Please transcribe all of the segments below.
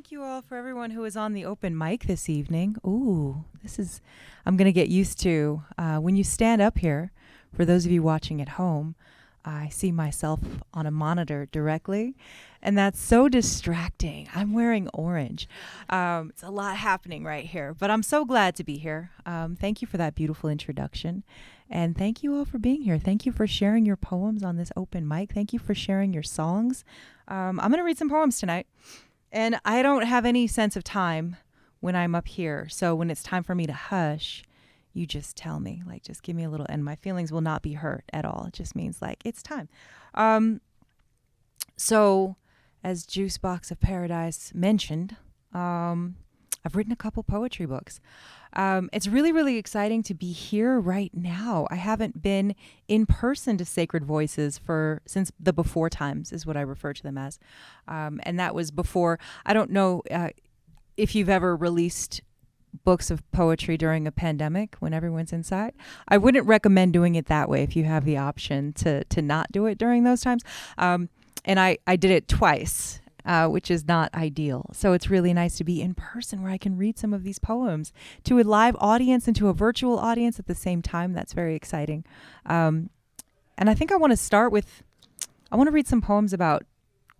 Thank you all for everyone who is on the open mic this evening. Ooh, I'm going to get used to when you stand up here. For those of you watching at home, I see myself on a monitor directly, and that's so distracting. I'm wearing orange. It's a lot happening right here, but I'm so glad to be here. Thank you for that beautiful introduction, and thank you all for being here. Thank you for sharing your poems on this open mic. Thank you for sharing your songs. I'm going to read some poems tonight, and I don't have any sense of time when I'm up here, so when it's time for me to hush, you just tell me, like, just give me a little, and my feelings will not be hurt at all. It just means, like, it's time. So, as Juicebox of Paradise mentioned, I've written a couple poetry books. It's really, really exciting to be here right now. I haven't been in person to Sacred Voices since the before times, is what I refer to them as. And that was before, I don't know if you've ever released books of poetry during a pandemic when everyone's inside. I wouldn't recommend doing it that way if you have the option to not do it during those times. And I did it twice, which is not ideal. So it's really nice to be in person where I can read some of these poems to a live audience and to a virtual audience at the same time. That's very exciting. And I think I want to read some poems about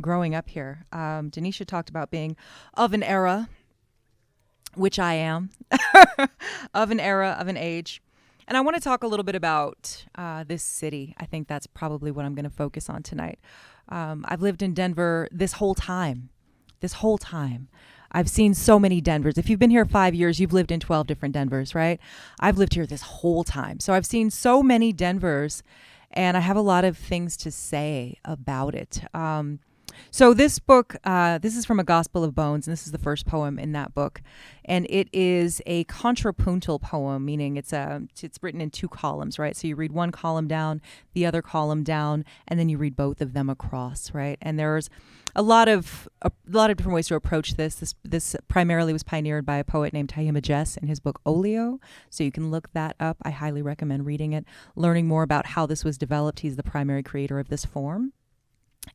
growing up here. Denisha talked about being of an era, which I am, of an era, of an age. And I want to talk a little bit about this city. I think that's probably what I'm going to focus on tonight. I've lived in Denver this whole time. I've seen so many Denvers. If you've been here 5 years, you've lived in 12 different Denvers, right? I've lived here this whole time. So I've seen so many Denvers, and I have a lot of things to say about it. So this book, this is from A Gospel of Bones, and this is the first poem in that book. And it is a contrapuntal poem, meaning it's written in two columns, right? So you read one column down, the other column down, and then you read both of them across, right? And there's a lot of different ways to approach this. This primarily was pioneered by a poet named Tahima Jess in his book Olio. So you can look that up. I highly recommend reading it, learning more about how this was developed. He's the primary creator of this form.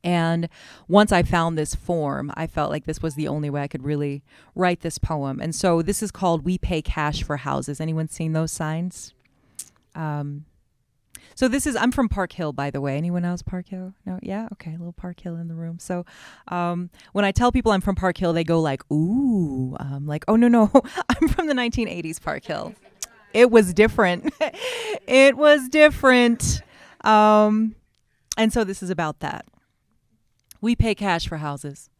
And once I found this form, I felt like this was the only way I could really write this poem. And so this is called We Pay Cash for Houses. Anyone seen those signs? I'm from Park Hill, by the way. Anyone else Park Hill? No? Yeah? Okay, a little Park Hill in the room. So when I tell people I'm from Park Hill, they go like, ooh. Like, oh, no, I'm from the 1980s Park Hill. It was different. It was different. And so this is about that. We pay cash for houses.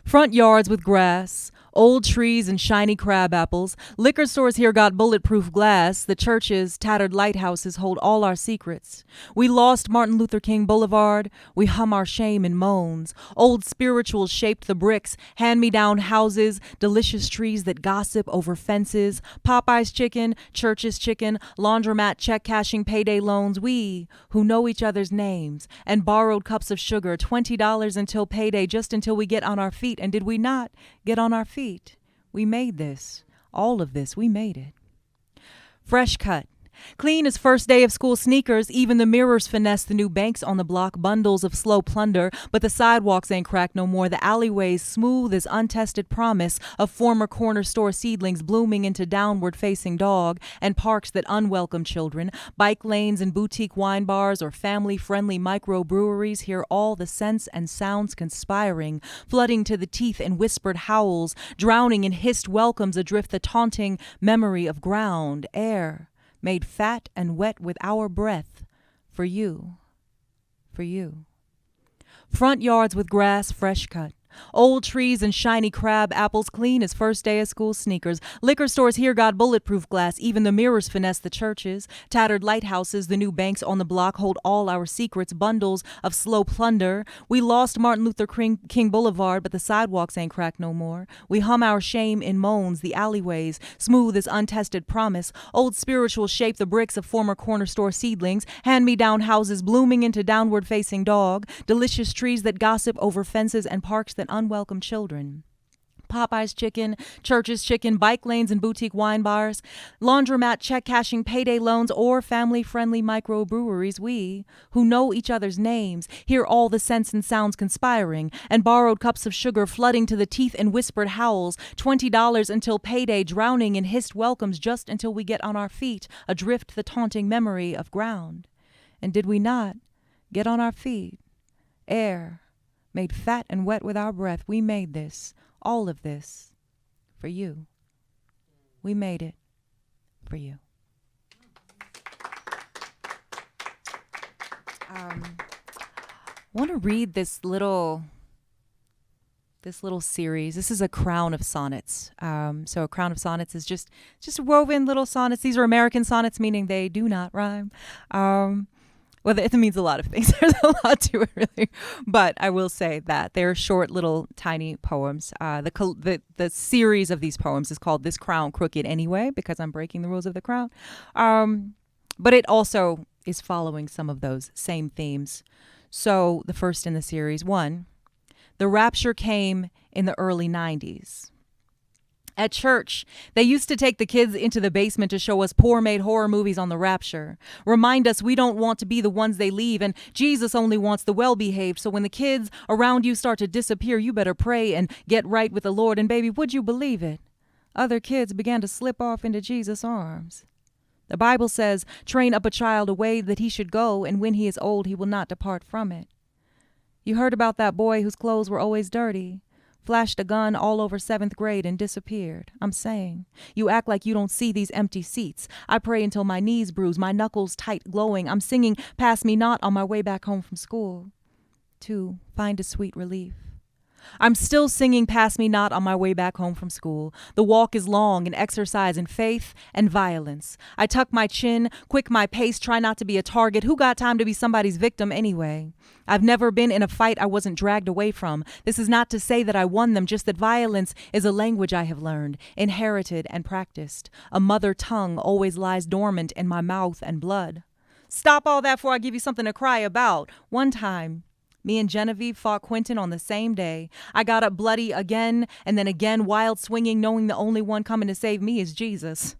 Front yards with grass, old trees and shiny crab apples. Liquor stores here got bulletproof glass. The churches, tattered lighthouses hold all our secrets. We lost Martin Luther King Boulevard. We hum our shame in moans. Old spirituals shaped the bricks. Hand-me-down houses, delicious trees that gossip over fences. Popeye's chicken, Church's chicken, laundromat check-cashing payday loans. We, who know each other's names, and borrowed cups of sugar, $20 until payday, just until we get on our feet. And did we not get on our feet? We made this. All of this, we made it. Fresh cut. Clean as first day of school sneakers. Even the mirrors finesse the new banks on the block. Bundles of slow plunder. But the sidewalks ain't cracked no more. The alleyways smooth as untested promise of former corner store seedlings blooming into downward facing dog. And parks that unwelcome children. Bike lanes and boutique wine bars or family friendly microbreweries. Hear all the scents and sounds conspiring. Flooding to the teeth in whispered howls. Drowning in hissed welcomes adrift the taunting memory of ground, air, made fat and wet with our breath, for you, for you. Front yards with grass fresh cut. Old trees and shiny crab apples, clean as first day of school sneakers. Liquor stores here got bulletproof glass. Even the mirrors finesse the churches. Tattered lighthouses, the new banks on the block hold all our secrets. Bundles of slow plunder. We lost Martin Luther King Boulevard, but the sidewalks ain't cracked no more. We hum our shame in moans. The alleyways, smooth as untested promise. Old spirituals shape the bricks of former corner store seedlings. Hand-me-down houses blooming into downward-facing dog. Delicious trees that gossip over fences and parks that unwelcome children. Popeye's chicken, Church's chicken, bike lanes and boutique wine bars, laundromat check cashing payday loans, or family-friendly microbreweries, we, who know each other's names, hear all the scents and sounds conspiring, and borrowed cups of sugar flooding to the teeth in whispered howls, $20 until payday, drowning in hissed welcomes just until we get on our feet, adrift the taunting memory of ground. And did we not get on our feet? Air, made fat and wet with our breath, we made this, all of this, for you. We made it for you. I want to read this little series. This is a crown of sonnets. So a crown of sonnets is just woven little sonnets. These are American sonnets, meaning they do not rhyme. Well, it means a lot of things. There's a lot to it, really. But I will say that they're short, little, tiny poems. The series of these poems is called This Crown Crooked Anyway, because I'm breaking the rules of the crown. But it also is following some of those same themes. So the first in the series, 1, the rapture came in the early 90s. At church, they used to take the kids into the basement to show us poor-made horror movies on the rapture. Remind us we don't want to be the ones they leave, and Jesus only wants the well-behaved. So when the kids around you start to disappear, you better pray and get right with the Lord. And baby, would you believe it? Other kids began to slip off into Jesus' arms. The Bible says, train up a child a way that he should go, and when he is old, he will not depart from it. You heard about that boy whose clothes were always dirty, flashed a gun all over 7th grade and disappeared. I'm saying, you act like you don't see these empty seats. I pray until my knees bruise, my knuckles tight glowing. I'm singing Pass Me Not on my way back home from school. 2, find a sweet relief. I'm still singing Pass Me Not on my way back home from school. The walk is long, an exercise in faith and violence. I tuck my chin, quick my pace, try not to be a target. Who got time to be somebody's victim anyway? I've never been in a fight I wasn't dragged away from. This is not to say that I won them, just that violence is a language I have learned, inherited and practiced. A mother tongue always lies dormant in my mouth and blood. Stop all that before I give you something to cry about. One time, me and Genevieve fought Quentin on the same day. I got up bloody again and then again, wild swinging, knowing the only one coming to save me is Jesus.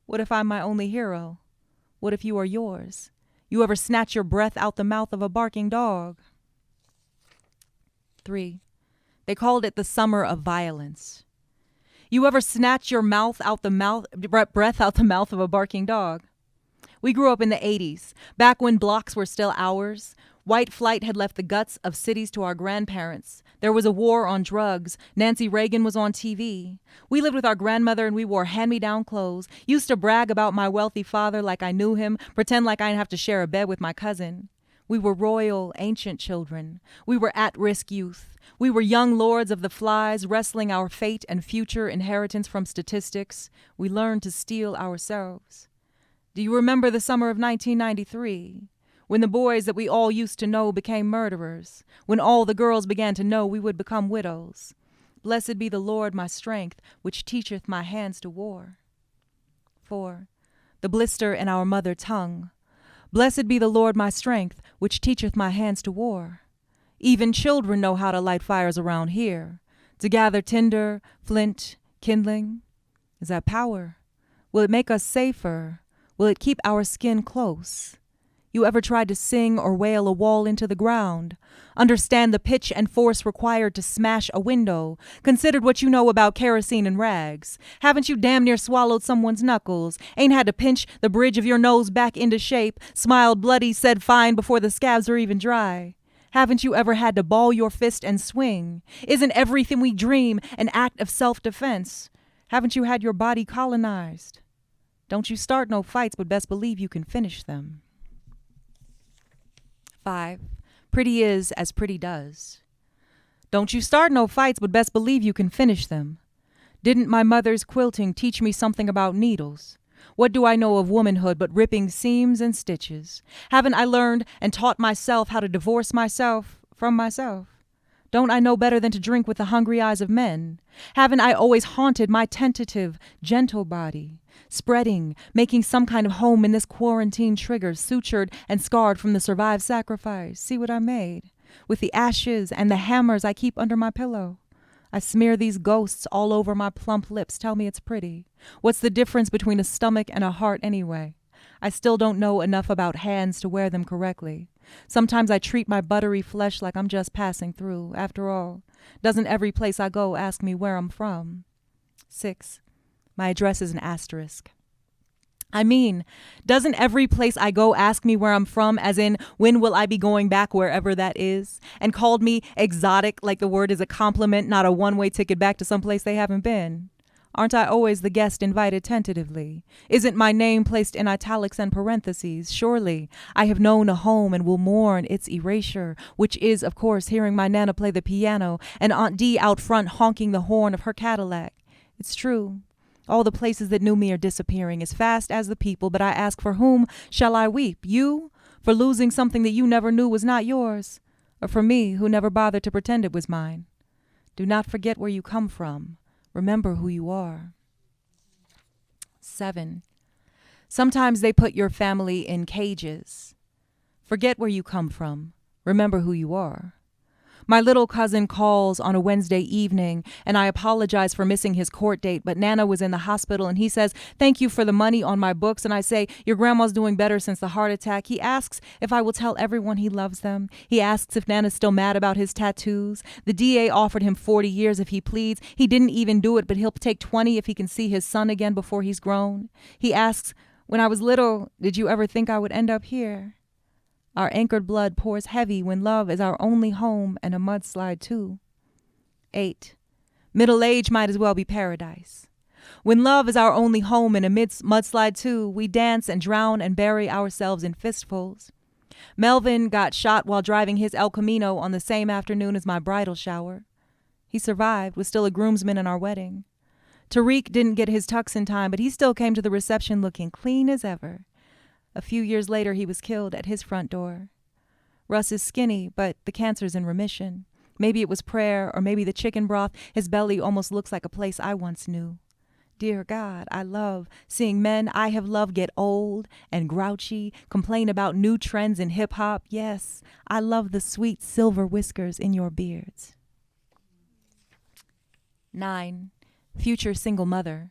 What if I'm my only hero? What if you are yours? You ever snatch your breath out the mouth of a barking dog? 3, they called it the summer of violence. You ever snatch your breath out the mouth of a barking dog? We grew up in the 80s, back when blocks were still ours. White flight had left the guts of cities to our grandparents. There was a war on drugs. Nancy Reagan was on TV. We lived with our grandmother and we wore hand-me-down clothes. Used to brag about my wealthy father like I knew him, pretend like I didn't have to share a bed with my cousin. We were royal, ancient children. We were at-risk youth. We were young lords of the flies, wrestling our fate and future inheritance from statistics. We learned to steal ourselves. Do you remember the summer of 1993? When the boys that we all used to know became murderers, when all the girls began to know we would become widows. Blessed be the Lord my strength, which teacheth my hands to war. 4, the blister in our mother tongue. Blessed be the Lord my strength, which teacheth my hands to war. Even children know how to light fires around here, to gather tinder, flint, kindling. Is that power? Will it make us safer? Will it keep our skin close? You ever tried to sing or wail a wall into the ground? Understand the pitch and force required to smash a window? Considered what you know about kerosene and rags? Haven't you damn near swallowed someone's knuckles? Ain't had to pinch the bridge of your nose back into shape? Smiled bloody, said fine before the scabs are even dry? Haven't you ever had to ball your fist and swing? Isn't everything we dream an act of self-defense? Haven't you had your body colonized? Don't you start no fights, but best believe you can finish them. 5, pretty is as pretty does. Don't you start no fights, but best believe you can finish them. Didn't my mother's quilting teach me something about needles? What do I know of womanhood but ripping seams and stitches? Haven't I learned and taught myself how to divorce myself from myself? Don't I know better than to drink with the hungry eyes of men? Haven't I always haunted my tentative, gentle body? Spreading, making some kind of home in this quarantine trigger, sutured and scarred from the survived sacrifice. See what I made? With the ashes and the hammers I keep under my pillow. I smear these ghosts all over my plump lips. Tell me it's pretty. What's the difference between a stomach and a heart anyway? I still don't know enough about hands to wear them correctly. Sometimes I treat my buttery flesh like I'm just passing through. After all, doesn't every place I go ask me where I'm from? 6. My address is an asterisk. I mean, doesn't every place I go ask me where I'm from, as in, when will I be going back wherever that is? And called me exotic like the word is a compliment, not a one-way ticket back to some place they haven't been? Aren't I always the guest invited tentatively? Isn't my name placed in italics and parentheses? Surely I have known a home and will mourn its erasure, which is, of course, hearing my Nana play the piano and Aunt Dee out front honking the horn of her Cadillac. It's true. All the places that knew me are disappearing as fast as the people, but I ask, for whom shall I weep? You? For losing something that you never knew was not yours? Or for me, who never bothered to pretend it was mine? Do not forget where you come from. Remember who you are. 7. Sometimes they put your family in cages. Forget where you come from. Remember who you are. My little cousin calls on a Wednesday evening, and I apologize for missing his court date, but Nana was in the hospital, and he says, "Thank you for the money on my books." And I say, "Your grandma's doing better since the heart attack." He asks if I will tell everyone he loves them. He asks if Nana's still mad about his tattoos. The DA offered him 40 years if he pleads. He didn't even do it, but he'll take 20 if he can see his son again before he's grown. He asks, "When I was little, did you ever think I would end up here?" Our anchored blood pours heavy when love is our only home and a mudslide too. 8. Middle age might as well be paradise. When love is our only home and a mudslide too, we dance and drown and bury ourselves in fistfuls. Melvin got shot while driving his El Camino on the same afternoon as my bridal shower. He survived, was still a groomsman in our wedding. Tariq didn't get his tux in time, but he still came to the reception looking clean as ever. A few years later, he was killed at his front door. Russ is skinny, but the cancer's in remission. Maybe it was prayer, or maybe the chicken broth. His belly almost looks like a place I once knew. Dear God, I love seeing men I have loved get old and grouchy, complain about new trends in hip-hop. Yes, I love the sweet silver whiskers in your beards. 9. Future single mother.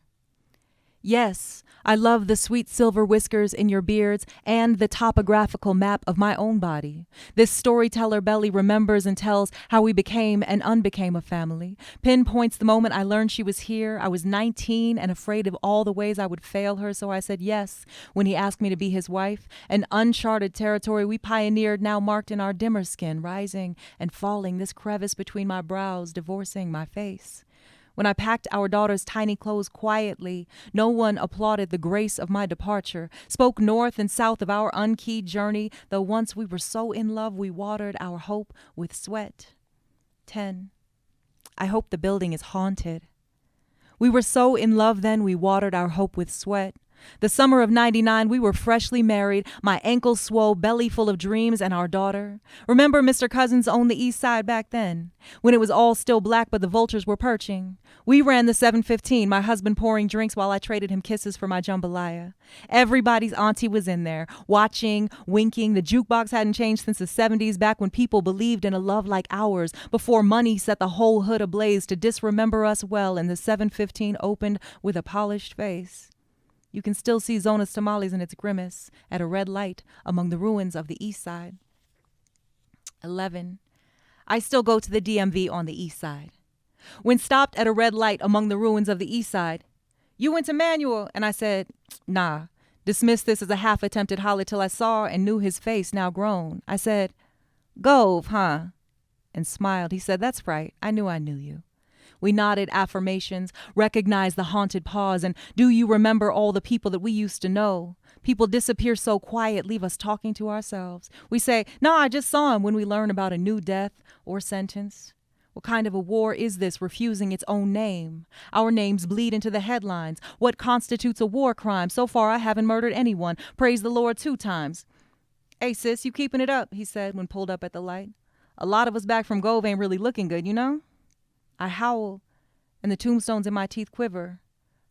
Yes, I love the sweet silver whiskers in your beards and the topographical map of my own body. This storyteller belly remembers and tells how we became and unbecame a family. Pinpoints the moment I learned she was here. I was 19 and afraid of all the ways I would fail her, so I said yes when he asked me to be his wife. An uncharted territory we pioneered, now marked in our dimmer skin, rising and falling, this crevice between my brows, divorcing my face. When I packed our daughter's tiny clothes quietly, no one applauded the grace of my departure, spoke north and south of our unkeyed journey, though once we were so in love we watered our hope with sweat. 10. I hope the building is haunted. We were so in love then we watered our hope with sweat. The summer of 99, we were freshly married, my ankles swole, belly full of dreams, and our daughter. Remember Mr. Cousins owned the east side back then, when it was all still black but the vultures were perching. We ran the 715, my husband pouring drinks while I traded him kisses for my jambalaya. Everybody's auntie was in there, watching, winking. The jukebox hadn't changed since the 70s, back when people believed in a love like ours, before money set the whole hood ablaze to disremember us well, and the 715 opened with a polished face. You can still see Zona's tamales in its grimace at a red light among the ruins of the east side. 11. I still go to the DMV on the east side. When stopped at a red light among the ruins of the east side, "You went to Manual?" And I said, "Nah." Dismissed this as a half-attempted holler till I saw and knew his face, now grown. I said, "Gove, huh?" And smiled. He said, "That's right. I knew you." We nodded affirmations, recognized the haunted pause, and do you remember all the people that we used to know? People disappear so quiet, leave us talking to ourselves. We say, "No, I just saw him," when we learn about a new death or sentence. What kind of a war is this, refusing its own name? Our names bleed into the headlines. What constitutes a war crime? So far, I haven't murdered anyone. Praise the Lord 2 times. "Hey, sis, you keeping it up," he said when pulled up at the light. "A lot of us back from Gove ain't really looking good, you know?" I howl, and the tombstones in my teeth quiver.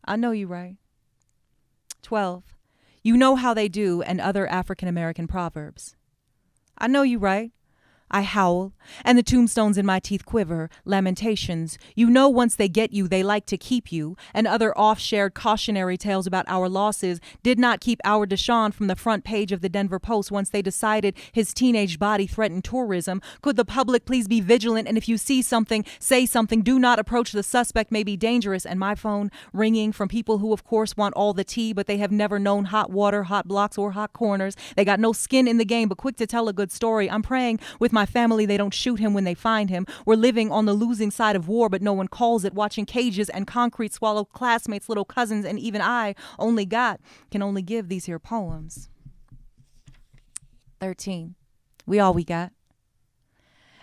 I know you right. 12. You know how they do, and other African American proverbs. I know you right. I howl, and the tombstones in my teeth quiver, lamentations. You know once they get you, they like to keep you, and other off-shared cautionary tales about our losses did not keep our Deshaun from the front page of the Denver Post once they decided his teenage body threatened tourism. Could the public please be vigilant, and if you see something, say something. Do not approach the suspect, may be dangerous. And my phone ringing from people who of course want all the tea, but they have never known hot water, hot blocks, or hot corners. They got no skin in the game, but quick to tell a good story. I'm praying with my family they don't shoot him when they find him. We're living on the losing side of war, but no one calls it. Watching cages and concrete swallow classmates, little cousins, and even I, only God, can only give these here poems. 13. We all we got.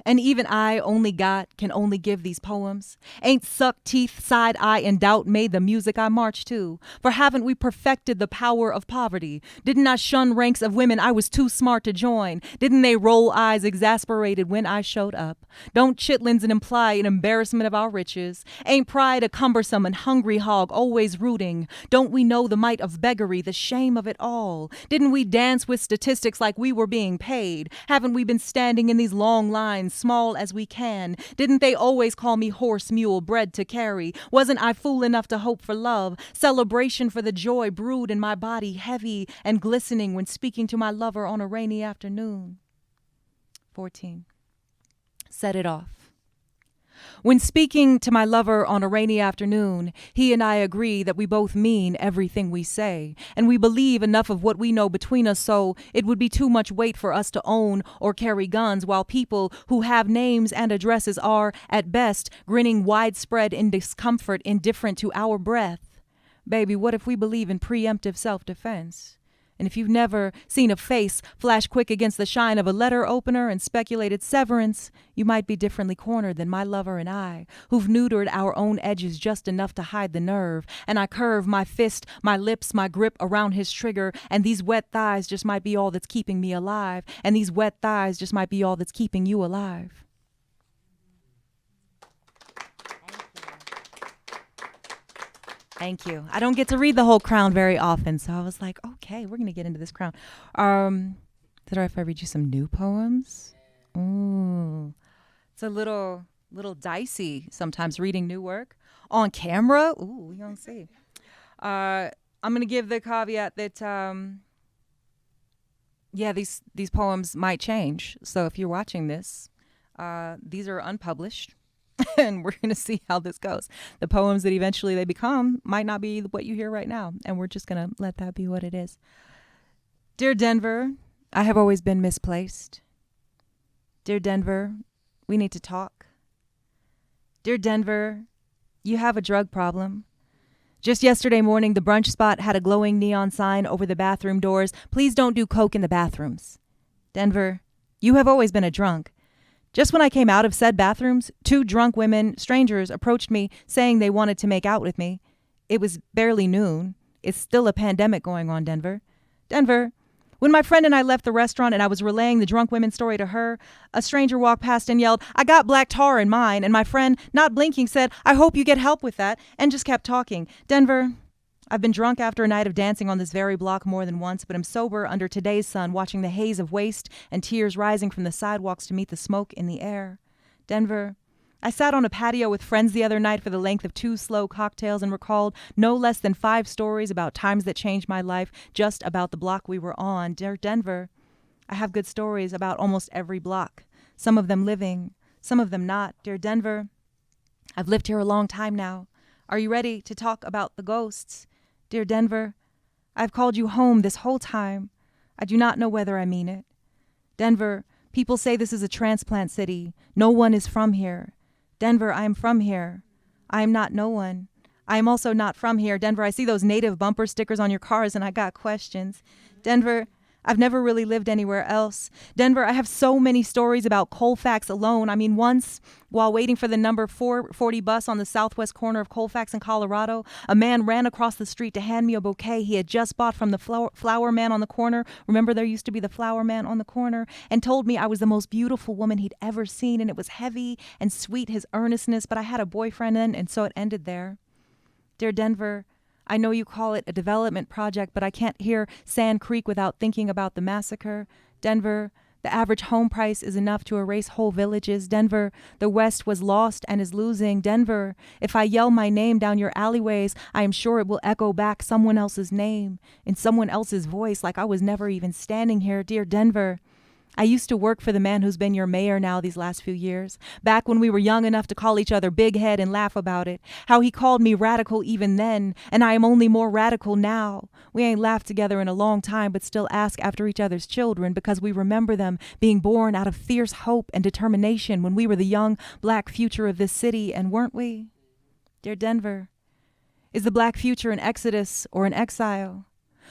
And even I, only God, can only give these poems. Ain't sucked teeth, side eye, and doubt made the music I march to. For haven't we perfected the power of poverty? Didn't I shun ranks of women I was too smart to join? Didn't they roll eyes exasperated when I showed up? Don't chitlins and imply an embarrassment of our riches? Ain't pride a cumbersome and hungry hog always rooting? Don't we know the might of beggary, the shame of it all? Didn't we dance with statistics like we were being paid? Haven't we been standing in these long lines, small as we can? Didn't they always call me horse, mule, bread to carry? Wasn't I fool enough to hope for love? Celebration for the joy brewed in my body, heavy and glistening when speaking to my lover on a rainy afternoon. 14. Set it off. When speaking to my lover on a rainy afternoon, he and I agree that we both mean everything we say, and we believe enough of what we know between us so it would be too much weight for us to own or carry guns, while people who have names and addresses are, at best, grinning widespread in discomfort, indifferent to our breath. Baby, what if we believe in preemptive self-defense? And if you've never seen a face flash quick against the shine of a letter opener and speculated severance, you might be differently cornered than my lover and I, who've neutered our own edges just enough to hide the nerve. And I curve my fist, my lips, my grip around his trigger, and these wet thighs just might be all that's keeping me alive. And these wet thighs just might be all that's keeping you alive. Thank you. I don't get to read the whole Crown very often, so I was like, okay, we're going to get into this Crown. Is it all right if I read you some new poems? Ooh. It's a little dicey sometimes reading new work. On camera? Ooh, we don't see. I'm going to give the caveat that, these poems might change. So if you're watching this, these are unpublished. And we're going to see how this goes. The poems that eventually they become might not be what you hear right now. And we're just going to let that be what it is. Dear Denver, I have always been misplaced. Dear Denver, we need to talk. Dear Denver, you have a drug problem. Just yesterday morning, the brunch spot had a glowing neon sign over the bathroom doors. Please don't do coke in the bathrooms. Denver, you have always been a drunk. Just when I came out of said bathrooms, 2 drunk women, strangers, approached me saying they wanted to make out with me. It was barely noon. It's still a pandemic going on, Denver. Denver, when my friend and I left the restaurant and I was relaying the drunk women's story to her, a stranger walked past and yelled, "I got black tar in mine." And my friend, not blinking, said, "I hope you get help with that," and just kept talking. Denver, I've been drunk after a night of dancing on this very block more than once, but I'm sober under today's sun, watching the haze of waste and tears rising from the sidewalks to meet the smoke in the air. Denver, I sat on a patio with friends the other night for the length of 2 slow cocktails and recalled no less than 5 stories about times that changed my life just about the block we were on. Dear Denver, I have good stories about almost every block, some of them living, some of them not. Dear Denver, I've lived here a long time now. Are you ready to talk about the ghosts? Dear Denver, I've called you home this whole time. I do not know whether I mean it. Denver, people say this is a transplant city. No one is from here. Denver, I am from here. I am not no one. I am also not from here. Denver, I see those native bumper stickers on your cars and I got questions. Denver, I've never really lived anywhere else. Denver, I have so many stories about Colfax alone. I mean, once, while waiting for the number 440 bus on the southwest corner of Colfax in Colorado, a man ran across the street to hand me a bouquet he had just bought from the flower man on the corner. Remember, there used to be the flower man on the corner, and told me I was the most beautiful woman he'd ever seen, and it was heavy and sweet, his earnestness, but I had a boyfriend then, and so it ended there. Dear Denver, I know you call it a development project, but I can't hear Sand Creek without thinking about the massacre. Denver, The average home price is enough to erase whole villages. Denver, the West was lost and is losing. Denver, if I yell my name down your alleyways, I am sure it will echo back someone else's name in someone else's voice like I was never even standing here. Dear Denver, I used to work for the man who's been your mayor now these last few years. Back when we were young enough to call each other big head and laugh about it. How he called me radical even then, and I am only more radical now. We ain't laughed together in a long time, but still ask after each other's children because we remember them being born out of fierce hope and determination when we were the young black future of this city, and weren't we? Dear Denver, is the black future an exodus or an exile?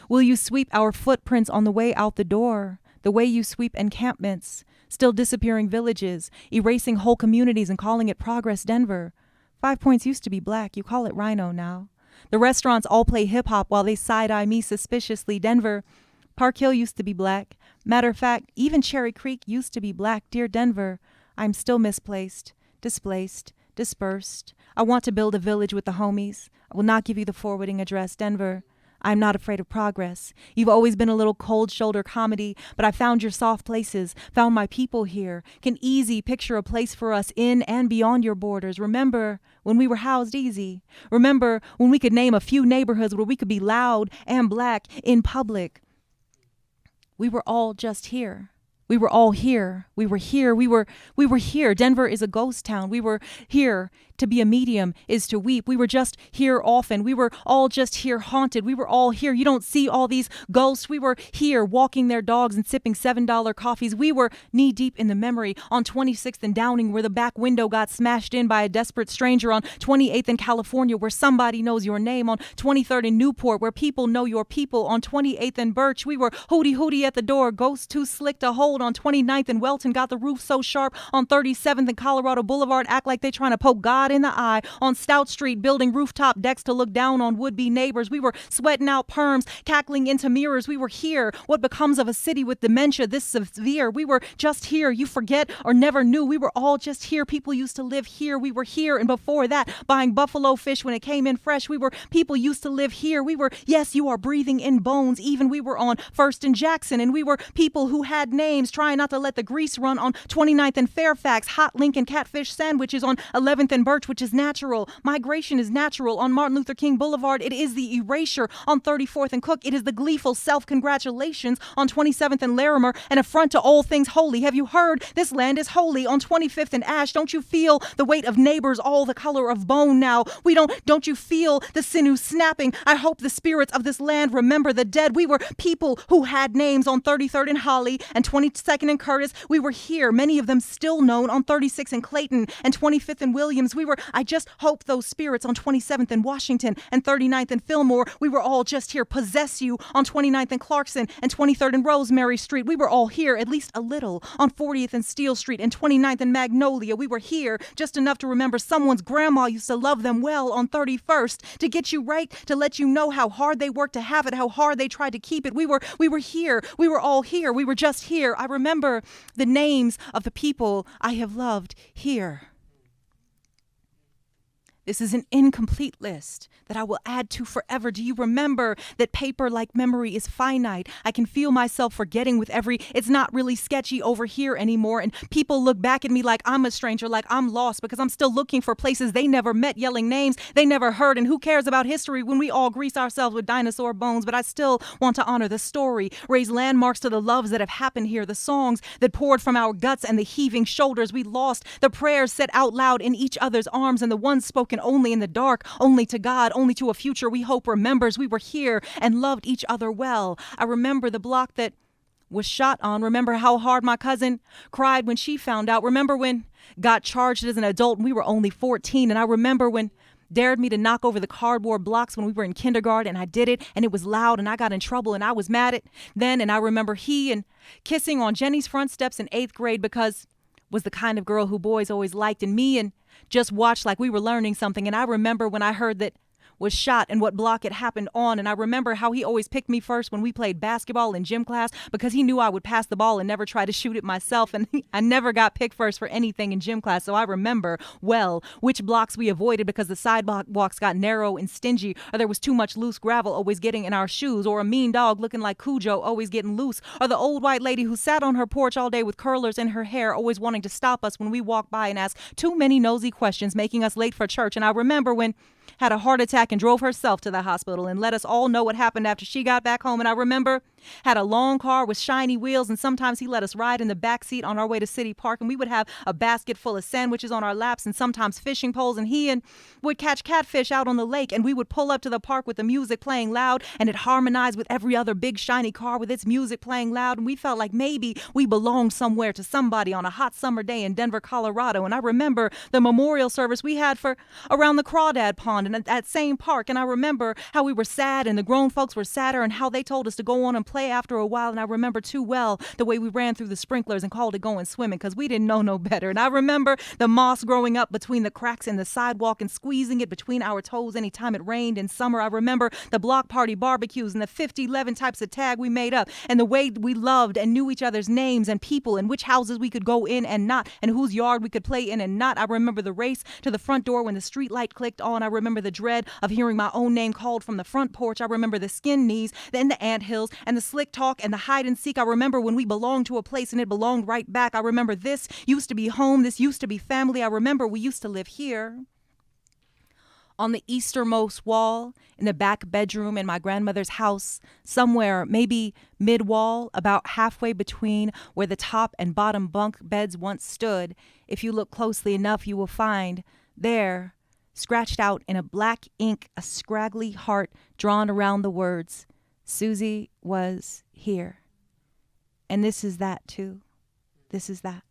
Will you sweep our footprints on the way out the door? The way you sweep encampments, still disappearing villages, erasing whole communities and calling it progress, Denver. 5 Points used to be black. You call it Rhino now. The restaurants all play hip-hop while they side-eye me suspiciously, Denver. Park Hill used to be black. Matter of fact, even Cherry Creek used to be black. Dear Denver, I'm still misplaced, displaced, dispersed. I want to build a village with the homies. I will not give you the forwarding address, Denver. I'm not afraid of progress. You've always been a little cold shoulder comedy, but I found your soft places, found my people here, can easy picture a place for us in and beyond your borders. Remember when we were housed easy? Remember when we could name a few neighborhoods where we could be loud and black in public? We were all just here. We were all here. We were here. We were here. Denver is a ghost town. We were here. To be a medium is to weep. We were just here often. We were all just here haunted. We were all here. You don't see all these ghosts. We were here walking their dogs and sipping $7 coffees. We were knee deep in the memory on 26th and Downing where the back window got smashed in by a desperate stranger, on 28th in California where somebody knows your name, on 23rd in Newport where people know your people, on 28th in Birch. We were hooty at the door, ghosts too slick to hold, on 29th in Welton, got the roof so sharp, on 37th in Colorado Boulevard, act like they trying to poke God in the eye, on Stout Street, building rooftop decks to look down on would-be neighbors. We were sweating out perms, cackling into mirrors. We were here. What becomes of a city with dementia this severe? We were just here. You forget or never knew. We were all just here. People used to live here. We were here. And before that, buying buffalo fish when it came in fresh. People used to live here. Yes, you are breathing in bones. Even we were on First and Jackson, and we were people who had names, trying not to let the grease run, on 29th and Fairfax, hot Lincoln catfish sandwiches on 11th and Birch, which is natural. Migration is natural. On Martin Luther King Boulevard, it is the erasure. On 34th and Cook, it is the gleeful self-congratulations. On 27th and Larimer, an affront to all things holy. Have you heard? This land is holy. On 25th and Ash, don't you feel the weight of neighbors all the color of bone now? Don't you feel the sinew snapping? I hope the spirits of this land remember the dead. We were people who had names. On 33rd and Holly and 22nd and Curtis, we were here. Many of them still known. On 36th and Clayton and 25th and Williams, I just hope those spirits on 27th and Washington and 39th and Fillmore, we were all just here, possess you. On 29th and Clarkson and 23rd and Rosemary Street, we were all here, at least a little. On 40th and Steel Street and 29th and Magnolia, we were here just enough to remember someone's grandma used to love them well. On 31st, to get you right, to let you know how hard they worked to have it, how hard they tried to keep it. We were here. We were all here. We were just here. I remember the names of the people I have loved here. This is an incomplete list that I will add to forever. Do you remember that paper, like memory, is finite? I can feel myself forgetting with it's not really sketchy over here anymore. And people look back at me like I'm a stranger, like I'm lost because I'm still looking for places they never met, yelling names they never heard. And who cares about history when we all grease ourselves with dinosaur bones? But I still want to honor the story, raise landmarks to the loves that have happened here, the songs that poured from our guts and the heaving shoulders we lost, the prayers said out loud in each other's arms and the ones spoken only in the dark, only to God, only to a future we hope remembers we were here and loved each other well. I remember the block that was shot on. Remember how hard my cousin cried when she found out. Remember when got charged as an adult and we were only 14. And I remember when dared me to knock over the cardboard blocks when we were in kindergarten, and I did it, and it was loud, and I got in trouble, and I was mad at then. And I remember he and kissing on Jenny's front steps in 8th grade because was the kind of girl who boys always liked, and me and just watched like we were learning something. And I remember when I heard that was shot and what block it happened on. And I remember how he always picked me first when we played basketball in gym class because he knew I would pass the ball and never try to shoot it myself. And I never got picked first for anything in gym class. So I remember well which blocks we avoided because the sidewalks got narrow and stingy, or there was too much loose gravel always getting in our shoes, or a mean dog looking like Cujo always getting loose, or the old white lady who sat on her porch all day with curlers in her hair always wanting to stop us when we walked by and ask too many nosy questions, making us late for church. And I remember when had a heart attack and drove herself to the hospital and let us all know what happened after she got back home. And I remember had a long car with shiny wheels, and sometimes he let us ride in the back seat on our way to City Park, and we would have a basket full of sandwiches on our laps and sometimes fishing poles, and would catch catfish out on the lake, and we would pull up to the park with the music playing loud, and it harmonized with every other big shiny car with its music playing loud, and we felt like maybe we belonged somewhere to somebody on a hot summer day in Denver, Colorado. And I remember the memorial service we had for around the Crawdad Pond and at that same park, and I remember how we were sad and the grown folks were sadder and how they told us to go on and play after a while. And I remember too well the way we ran through the sprinklers and called it going swimming because we didn't know no better. And I remember the moss growing up between the cracks in the sidewalk and squeezing it between our toes anytime it rained in summer. I remember the block party barbecues and the 50-11 types of tag we made up, and the way we loved and knew each other's names and people and which houses we could go in and not, and whose yard we could play in and not. I remember the race to the front door when the street light clicked on. I remember the dread of hearing my own name called from the front porch. I remember the skin knees and the anthills and the slick talk and the hide and seek. I remember when we belonged to a place and it belonged right back. I remember this used to be home. This used to be family. I remember we used to live here on the easternmost wall in the back bedroom in my grandmother's house, somewhere maybe mid-wall, about halfway between where the top and bottom bunk beds once stood. If you look closely enough, you will find there, scratched out in a black ink, a scraggly heart drawn around the words, Suzi was here. And this is that too. This is that.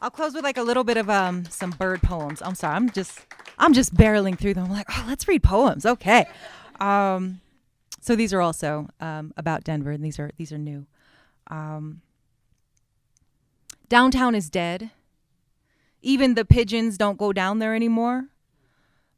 I'll close with like a little bit of some bird poems. I'm sorry, I'm just barreling through them. I'm like, oh, let's read poems. Okay. So these are also about Denver, and these are new. Downtown is dead. Even the pigeons don't go down there anymore.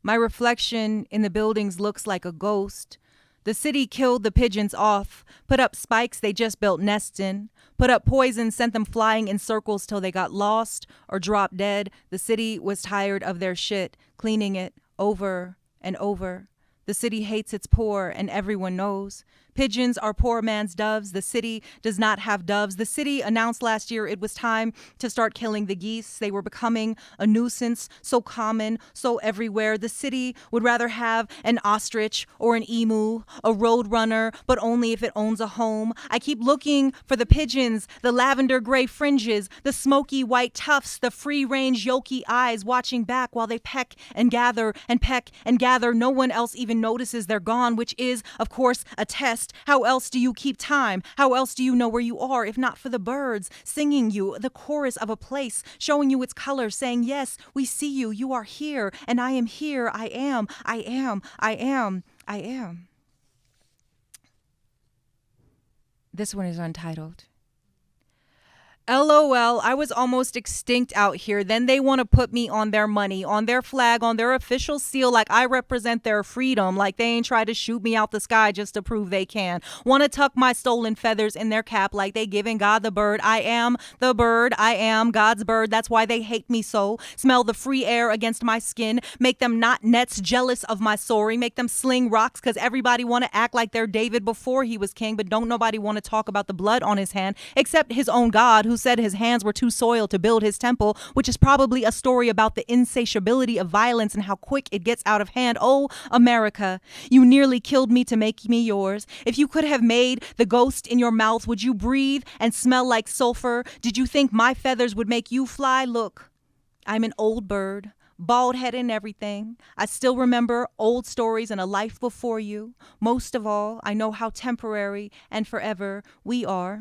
My reflection in the buildings looks like a ghost. The city killed the pigeons off, put up spikes they just built nests in, put up poison, sent them flying in circles till they got lost or dropped dead. The city was tired of their shit, cleaning it over and over. The city hates its poor, and everyone knows. Pigeons are poor man's doves. The city does not have doves. The city announced last year it was time to start killing the geese. They were becoming a nuisance, so common, so everywhere. The city would rather have an ostrich or an emu, a roadrunner, but only if it owns a home. I keep looking for the pigeons, the lavender gray fringes, the smoky white tufts, the free-range yolky eyes watching back while they peck and gather and peck and gather. No one else even notices they're gone, which is, of course, a test. How else do you keep time? How else do you know where you are if not for the birds singing you the chorus of a place, showing you its colors, saying, yes, we see you, you are here, and I am here, I am, I am, I am, I am. This one is untitled. LOL, I was almost extinct out here. Then they want to put me on their money, on their flag, on their official seal, like I represent their freedom, like they ain't tried to shoot me out the sky just to prove they can. Want to tuck my stolen feathers in their cap like they giving God the bird. I am the bird. I am God's bird. That's why they hate me so. Smell the free air against my skin. Make them knot nets jealous of my soaring. Make them sling rocks because everybody want to act like they're David before he was king, but don't nobody want to talk about the blood on his hand except his own God, who said his hands were too soiled to build his temple, which is probably a story about the insatiability of violence and how quick it gets out of hand. Oh, America, you nearly killed me to make me yours. If you could have made the ghost in your mouth, would you breathe and smell like sulfur? Did you think my feathers would make you fly? Look, I'm an old bird. Bald head and everything. I still remember old stories and a life before you. Most of all, I know how temporary and forever we are.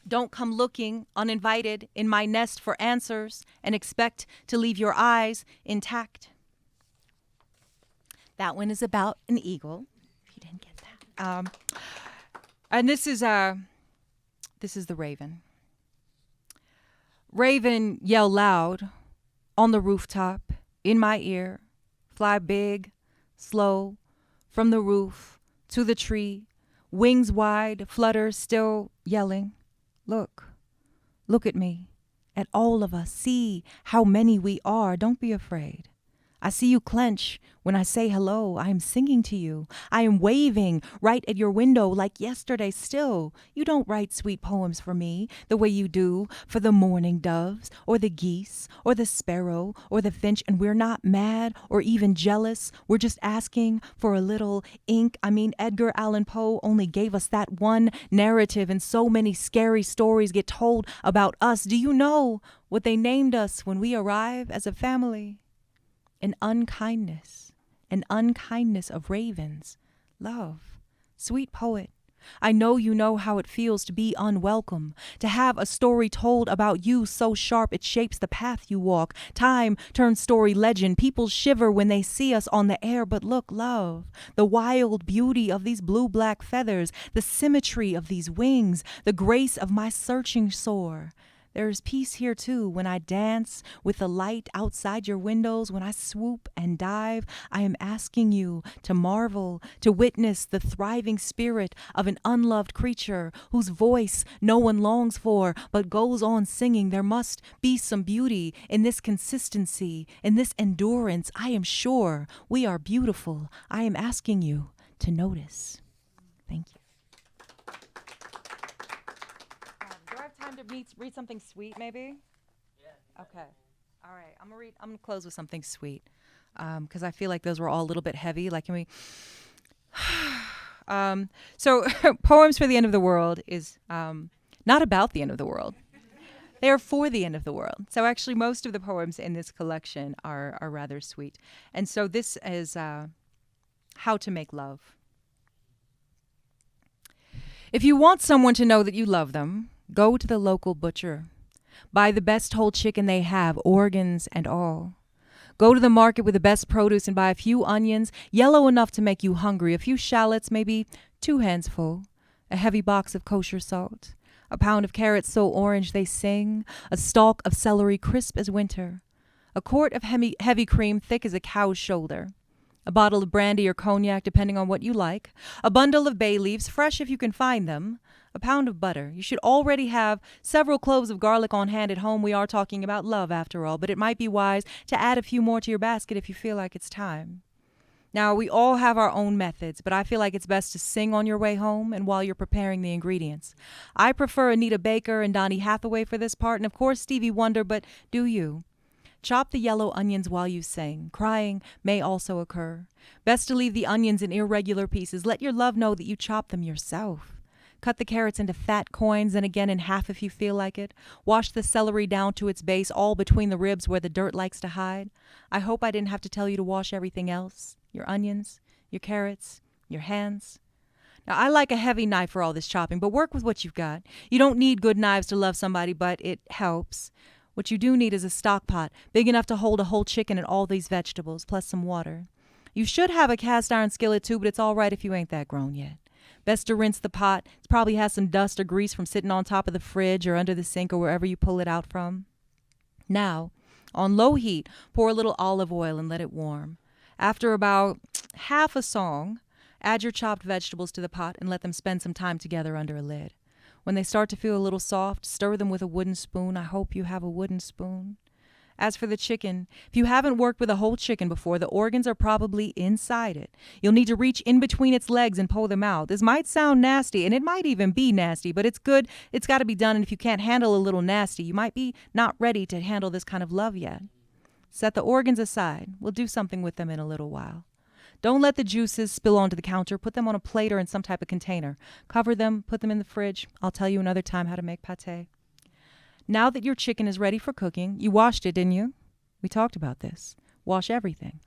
Don't come looking uninvited in my nest for answers and expect to leave your eyes intact. That one is about an eagle, if you didn't get that. And this is the raven. Raven, yell loud on the rooftop in my ear. fly big, slow, from the roof to the tree, wings wide, flutter, still yelling. Look, look at me, at all of us. See how many we are. Don't be afraid. I see you clench when I say hello. I am singing to you. I am waving right at your window like yesterday still. You don't write sweet poems for me the way you do for the mourning doves or the geese or the sparrow or the finch. And we're not mad or even jealous. We're just asking for a little ink. I mean, Edgar Allan Poe only gave us that one narrative, and so many scary stories get told about us. Do you know what they named us when we arrive as a family? An unkindness of ravens. Love, sweet poet, I know you know how it feels to be unwelcome, to have a story told about you so sharp it shapes the path you walk. Time turns story legend. People shiver when they see us on the air. But look, love, the wild beauty of these blue-black feathers, the symmetry of these wings, the grace of my searching soar. There is peace here too when I dance with the light outside your windows, when I swoop and dive. I am asking you to marvel, to witness the thriving spirit of an unloved creature whose voice no one longs for but goes on singing. There must be some beauty in this consistency, in this endurance. I am sure we are beautiful. I am asking you to notice. Thank you. Do I have time to read something sweet, maybe? Yeah. Okay. All right. I'm gonna close with something sweet, because I feel like those were all a little bit heavy. Like, can we? So, Poems for the End of the World is not about the end of the world. They are for the end of the world. So actually, most of the poems in this collection are rather sweet. And so this is How to Make Love. If you want someone to know that you love them, go to the local butcher. Buy the best whole chicken they have, organs and all. Go to the market with the best produce and buy a few onions, yellow enough to make you hungry, a few shallots, maybe 2 hands full, a heavy box of kosher salt, a pound of carrots so orange they sing, a stalk of celery crisp as winter, a quart of heavy cream thick as a cow's shoulder, a bottle of brandy or cognac, depending on what you like, a bundle of bay leaves, fresh if you can find them, a pound of butter. You should already have several cloves of garlic on hand at home. We are talking about love after all, but it might be wise to add a few more to your basket if you feel like it's time. Now, we all have our own methods, but I feel like it's best to sing on your way home and while you're preparing the ingredients. I prefer Anita Baker and Donny Hathaway for this part, and of course Stevie Wonder, but do you? Chop the yellow onions while you sing. Crying may also occur. Best to leave the onions in irregular pieces. Let your love know that you chopped them yourself. Cut the carrots into fat coins and again in half if you feel like it. Wash the celery down to its base, all between the ribs where the dirt likes to hide. I hope I didn't have to tell you to wash everything else. Your onions, your carrots, your hands. Now, I like a heavy knife for all this chopping, but work with what you've got. You don't need good knives to love somebody, but it helps. What you do need is a stock pot, big enough to hold a whole chicken and all these vegetables, plus some water. You should have a cast iron skillet too, but it's all right if you ain't that grown yet. Best to rinse the pot. It probably has some dust or grease from sitting on top of the fridge or under the sink or wherever you pull it out from. Now, on low heat, pour a little olive oil and let it warm. After about half a song, add your chopped vegetables to the pot and let them spend some time together under a lid. When they start to feel a little soft, stir them with a wooden spoon. I hope you have a wooden spoon. As for the chicken, if you haven't worked with a whole chicken before, the organs are probably inside it. You'll need to reach in between its legs and pull them out. This might sound nasty, and it might even be nasty, but it's good. It's got to be done, and if you can't handle a little nasty, you might be not ready to handle this kind of love yet. Set the organs aside. We'll do something with them in a little while. Don't let the juices spill onto the counter. Put them on a plate or in some type of container. Cover them, put them in the fridge. I'll tell you another time how to make pâté. Now that your chicken is ready for cooking, you washed it, didn't you? We talked about this. Wash everything.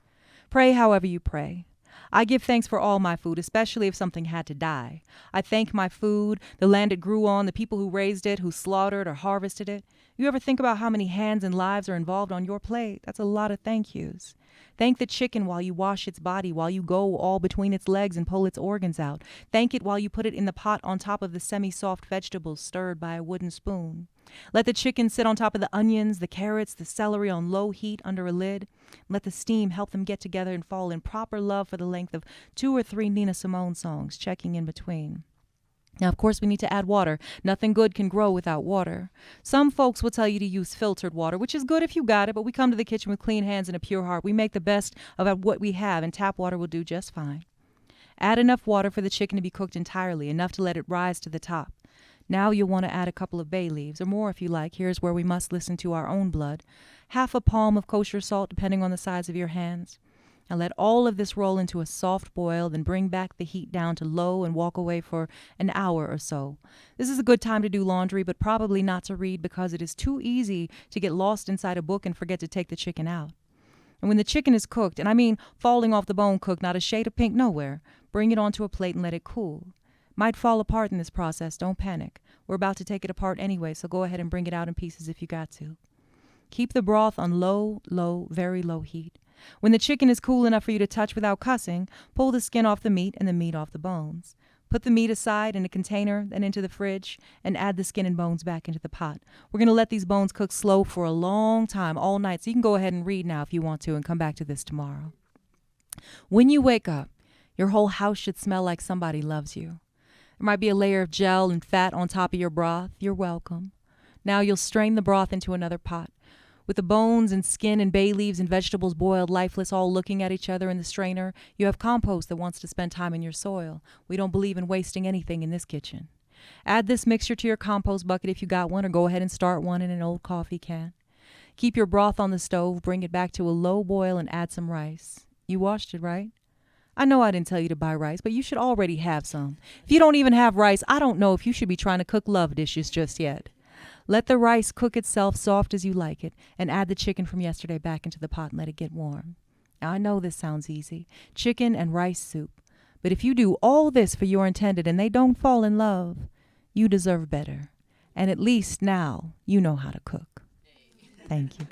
Pray however you pray. I give thanks for all my food, especially if something had to die. I thank my food, the land it grew on, the people who raised it, who slaughtered or harvested it. You ever think about how many hands and lives are involved on your plate? That's a lot of thank yous. Thank the chicken while you wash its body, while you go all between its legs and pull its organs out. Thank it while you put it in the pot on top of the semi-soft vegetables stirred by a wooden spoon. Let the chicken sit on top of the onions, the carrots, the celery on low heat under a lid. Let the steam help them get together and fall in proper love for the length of 2 or 3 Nina Simone songs, checking in between. Now, of course, we need to add water. Nothing good can grow without water. Some folks will tell you to use filtered water, which is good if you got it, but we come to the kitchen with clean hands and a pure heart. We make the best of what we have, and tap water will do just fine. Add enough water for the chicken to be cooked entirely, enough to let it rise to the top. Now you'll want to add a couple of bay leaves, or more if you like. Here's where we must listen to our own blood. Half a palm of kosher salt, depending on the size of your hands. Now let all of this roll into a soft boil, then bring back the heat down to low and walk away for an hour or so. This is a good time to do laundry, but probably not to read because it is too easy to get lost inside a book and forget to take the chicken out. And when the chicken is cooked, and I mean falling off the bone cooked, not a shade of pink nowhere, bring it onto a plate and let it cool. Might fall apart in this process, don't panic. We're about to take it apart anyway, so go ahead and bring it out in pieces if you got to. Keep the broth on low, very low heat. When the chicken is cool enough for you to touch without cussing, pull the skin off the meat and the meat off the bones. Put the meat aside in a container, then into the fridge, and add the skin and bones back into the pot. We're going to let these bones cook slow for a long time, all night, so you can go ahead and read now if you want to and come back to this tomorrow. When you wake up, your whole house should smell like somebody loves you. There might be a layer of gel and fat on top of your broth. You're welcome. Now you'll strain the broth into another pot. With the bones and skin and bay leaves and vegetables boiled lifeless, all looking at each other in the strainer, you have compost that wants to spend time in your soil. We don't believe in wasting anything in this kitchen. Add this mixture to your compost bucket if you got one, or go ahead and start one in an old coffee can. Keep your broth on the stove, bring it back to a low boil, and add some rice. You washed it, right? I know I didn't tell you to buy rice, but you should already have some. If you don't even have rice, I don't know if you should be trying to cook love dishes just yet. Let the rice cook itself soft as you like it, and add the chicken from yesterday back into the pot and let it get warm. Now, I know this sounds easy. Chicken and rice soup. But if you do all this for your intended and they don't fall in love, you deserve better. And at least now you know how to cook. Thank you.